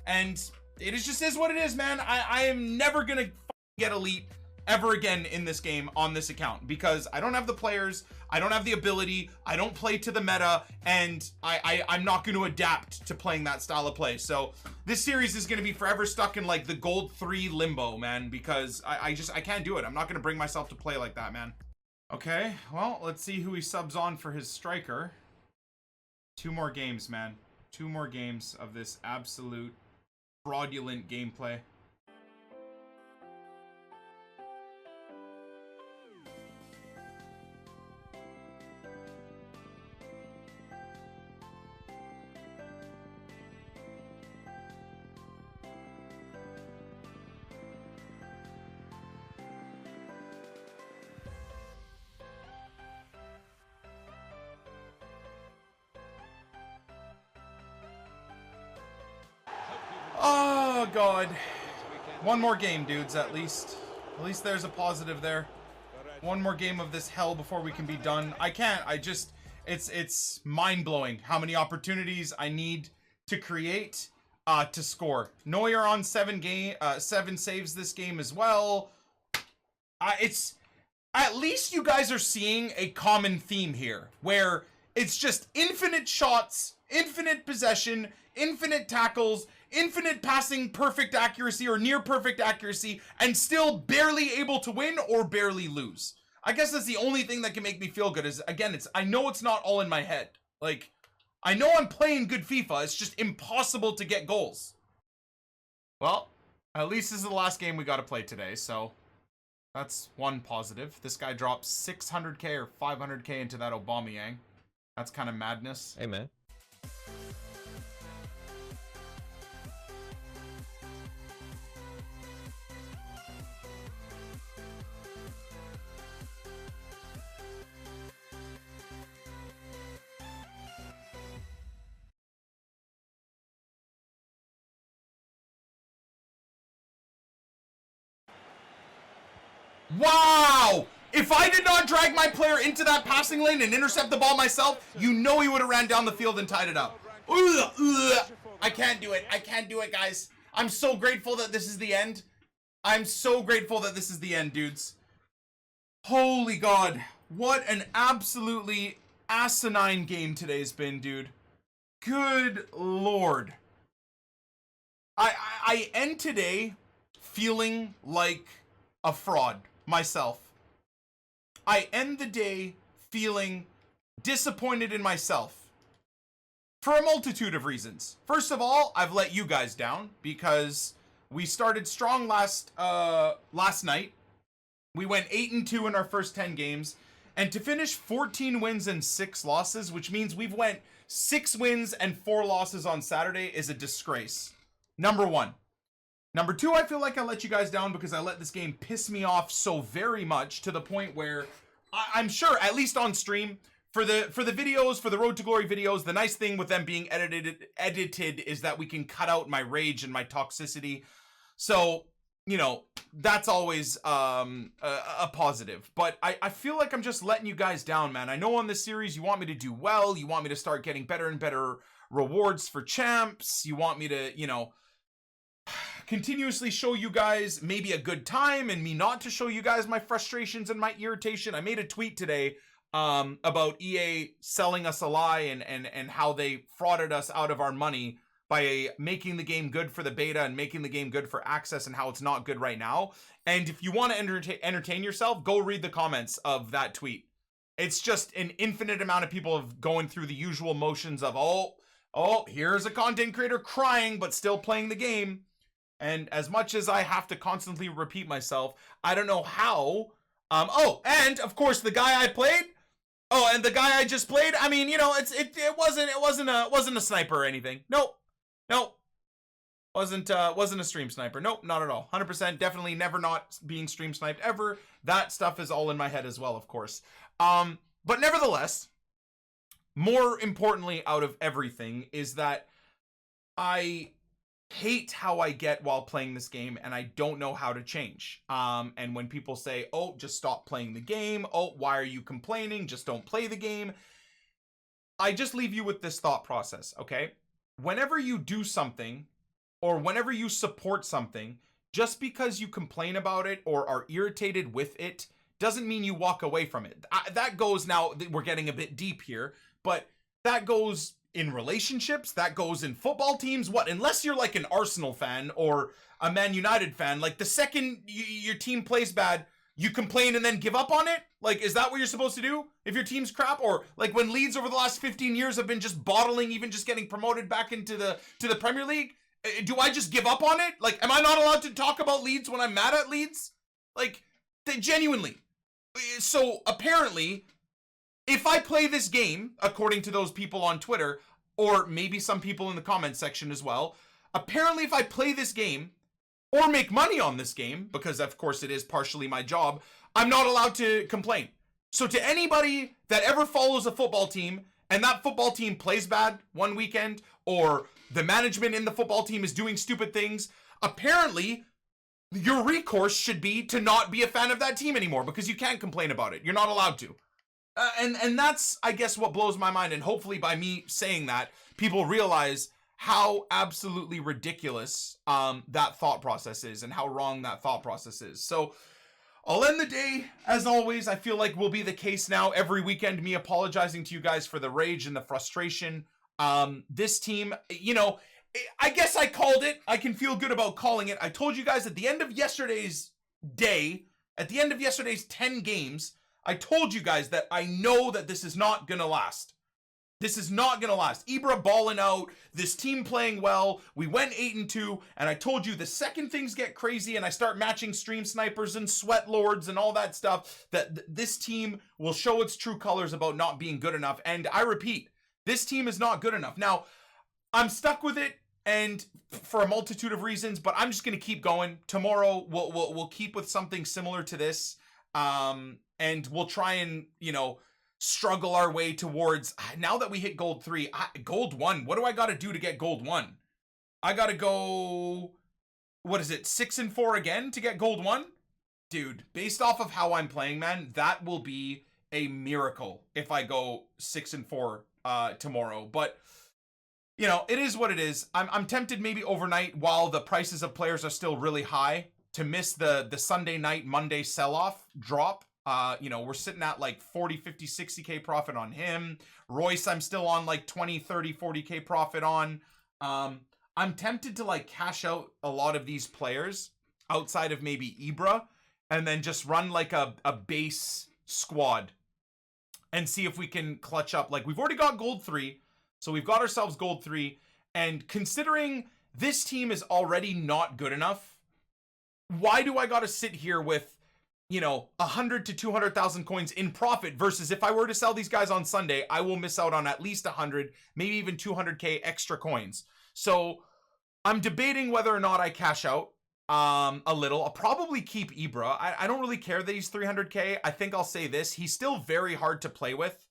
and it just is what it is, man. I am never gonna get elite ever again in this game on this account, because I don't have the players, I don't have the ability, I don't play to the meta, and I'm not going to adapt to playing that style of play. So this series is going to be forever stuck in like the gold 3 limbo, man, because I can't do it. I'm not going to bring myself to play like that, man. Okay, well, let's see who he subs on for his striker. 2 more games, man. 2 more games of this absolute fraudulent gameplay. Oh, God. 1 more game, dudes, at least. At least there's a positive there. 1 more game of this hell before we can be done. I can't. It's mind-blowing how many opportunities I need to create to score. Neuer on 7 saves this game as well. It's... At least you guys are seeing a common theme here, where it's just infinite shots, infinite possession, infinite tackles, infinite passing, perfect accuracy or near perfect accuracy, and still barely able to win or barely lose. I guess that's the only thing that can make me feel good is, again, I know it's not all in my head. Like, I know I'm playing good FIFA, it's just impossible to get goals. Well, at least this is the last game we gotta play today, so that's 1 positive. This guy drops 600k or 500k into that Aubameyang. That's kind of madness. Hey, man. Wow! If I did not drag my player into that passing lane and intercept the ball myself, you know he would have ran down the field and tied it up. Ugh, ugh. I can't do it. I can't do it, guys. I'm so grateful that this is the end. I'm so grateful that this is the end, dudes. Holy God. What an absolutely asinine game today's been, dude. Good Lord. I end today feeling like a fraud myself. I end the day feeling disappointed in myself for a multitude of reasons. First of all, I've let you guys down because we started strong last night. We went 8-2 in our first 10 games, and to finish 14 wins and 6 losses, which means we've went 6 wins and 4 losses on Saturday, is a disgrace. Number 1. Number 2, I feel like I let you guys down because I let this game piss me off so very much to the point where I'm sure, at least on stream, for the videos, for the Road to Glory videos, the nice thing with them being edited is that we can cut out my rage and my toxicity. So, you know, that's always a positive. But I feel like I'm just letting you guys down, man. I know on this series you want me to do well. You want me to start getting better and better rewards for champs. You want me to, you know, continuously show you guys maybe a good time and me not to show you guys my frustrations and my irritation. I made a tweet today about EA selling us a lie and how they frauded us out of our money by making the game good for the beta and making the game good for access and how it's not good right now. And if you want to entertain yourself, go read the comments of that tweet. It's just an infinite amount of people going through the usual motions of, oh, here's a content creator crying but still playing the game. And as much as I have to constantly repeat myself, I don't know how. And of course the guy I played. Oh, and the guy I just played. I mean, you know, it wasn't a sniper or anything. Nope. Wasn't a stream sniper. Nope, not at all. 100% definitely never not being stream sniped ever. That stuff is all in my head as well, of course. But nevertheless, more importantly out of everything is that I hate how I get while playing this game and I don't know how to change. And when people say, oh, just stop playing the game. Oh, why are you complaining? Just don't play the game. I just leave you with this thought process, okay? Whenever you do something or whenever you support something, just because you complain about it or are irritated with it doesn't mean you walk away from it. That goes, now we're getting a bit deep here, but that goes in relationships, that goes in football teams. What, unless you're like an Arsenal fan or a Man United fan, like the second your team plays bad, you complain and then give up on it? Like, is that what you're supposed to do if your team's crap? Or like when Leeds over the last 15 years have been just bottling, even just getting promoted back into the Premier League? Do I just give up on it? Like, am I not allowed to talk about Leeds when I'm mad at Leeds? Like, genuinely. So apparently, if I play this game, according to those people on Twitter, or maybe some people in the comment section as well, apparently if I play this game or make money on this game, because of course it is partially my job, I'm not allowed to complain. So to anybody that ever follows a football team and that football team plays bad one weekend, or the management in the football team is doing stupid things, apparently your recourse should be to not be a fan of that team anymore, because you can't complain about it. You're not allowed to. And that's, I guess, what blows my mind. And hopefully by me saying that, people realize how absolutely ridiculous that thought process is and how wrong that thought process is. So I'll end the day, as always. I feel like will be the case now every weekend, me apologizing to you guys for the rage and the frustration. This team, you know, I guess I called it. I can feel good about calling it. I told you guys at the end of yesterday's day, at the end of yesterday's 10 games, I told you guys that I know that this is not going to last. This is not going to last. Ibra balling out, this team playing well. We went 8-2, and I told you the second things get crazy and I start matching stream snipers and sweat lords and all that stuff, that this team will show its true colors about not being good enough. And I repeat, this team is not good enough. Now, I'm stuck with it, and for a multitude of reasons, but I'm just going to keep going. Tomorrow, we'll keep with something similar to this, and we'll try and, you know, struggle our way towards, now that we hit gold 3, gold 1. What do I got to do to get gold 1? I got to go, what is it, 6-4 again to get gold 1? Dude, based off of how I'm playing, man, that will be a miracle if I go 6-4 tomorrow. But you know, it is what it is. I'm tempted maybe overnight, while the prices of players are still really high, to miss the Sunday night, Monday sell-off drop. You know, we're sitting at like 40, 50, 60K profit on him. Royce, I'm still on like 20, 30, 40K profit on. I'm tempted to like cash out a lot of these players outside of maybe Ibra, and then just run like a base squad and see if we can clutch up. Like, we've already got gold 3. So we've got ourselves gold 3, and considering this team is already not good enough, why do I got to sit here with, you know, 100 to 200,000 coins in profit, versus if I were to sell these guys on Sunday, I will miss out on at least 100, maybe even 200K extra coins. So I'm debating whether or not I cash out a little. I'll probably keep Ibra. I don't really care that he's 300K. I think I'll say this. He's still very hard to play with.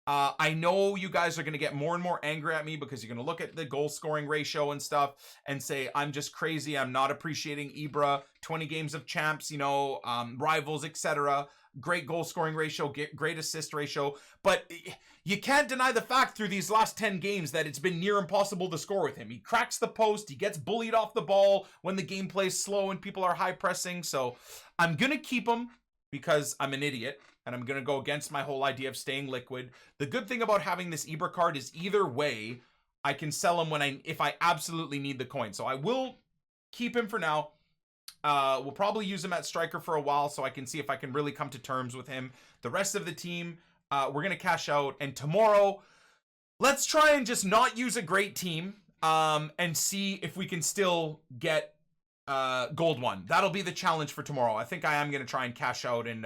I know you guys are going to get more and more angry at me, because you're going to look at the goal scoring ratio and stuff and say, I'm just crazy. I'm not appreciating Ibra. 20 games of champs, you know, rivals, etc. Great goal scoring ratio, great assist ratio. But you can't deny the fact through these last 10 games that it's been near impossible to score with him. He cracks the post. He gets bullied off the ball when the game plays slow and people are high pressing. So I'm going to keep him because I'm an idiot. And I'm going to go against my whole idea of staying liquid. The good thing about having this Ibra card is either way, I can sell him if I absolutely need the coin. So I will keep him for now. We'll probably use him at striker for a while, so I can see if I can really come to terms with him. The rest of the team, we're going to cash out. And tomorrow, let's try and just not use a great team, and see if we can still get gold 1. That'll be the challenge for tomorrow. I think I am going to try and cash out and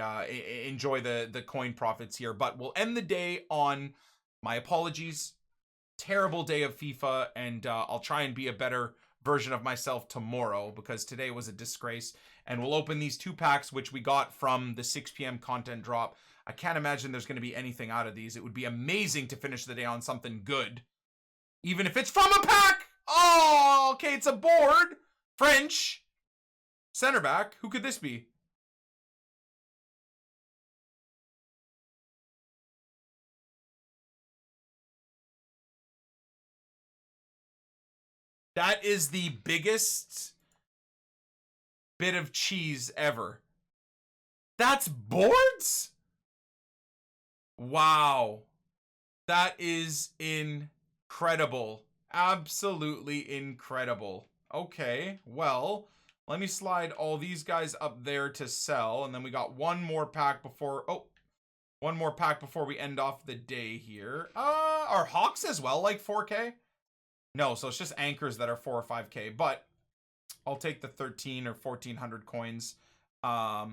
enjoy the coin profits here, but we'll end the day on my apologies. Terrible day of FIFA, and I'll try and be a better version of myself tomorrow, because today was a disgrace. And we'll open these 2 packs, which we got from the 6 p.m. content drop. I can't imagine there's going to be anything out of these. It would be amazing to finish the day on something good, even if it's from a pack. Oh, okay, it's a board. French center back. Who could this be? That is the biggest bit of cheese ever. That's boards? Wow. That is incredible. Absolutely incredible. Okay, well, let me slide all these guys up there to sell, and then we got one more pack before, one more pack before we end off the day here. Are Hawks as well like 4K? No, so it's just anchors that are 4 or 5K, but I'll take the 13 or 1400 coins out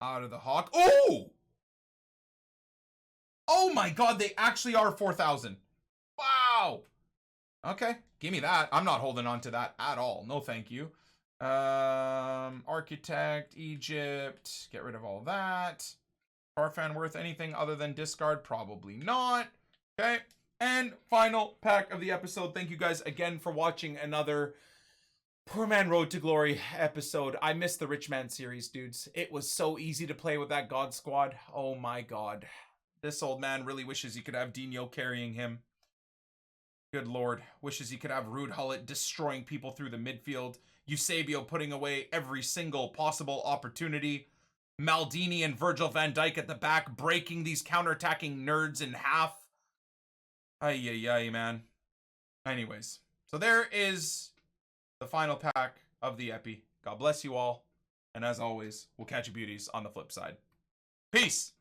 of the Hawk. Oh! Oh my god, they actually are 4,000. Wow! Okay, give me that. I'm not holding on to that at all. No, thank you. Architect, Egypt. Get rid of all that. Farfan worth anything other than discard? Probably not. Okay. And final pack of the episode. Thank you guys again for watching another Poor Man Road to Glory episode. I missed the Rich Man series, dudes. It was so easy to play with that God Squad. Oh my god. This old man really wishes he could have Dino carrying him. Good lord. Wishes he could have Rude Hullet destroying people through the midfield. Eusebio putting away every single possible opportunity. Maldini and Virgil van Dijk at the back breaking these counterattacking nerds in half. Ay, man. Anyways, so there is the final pack of the Epi. God bless you all. And as always, we'll catch you beauties on the flip side. Peace!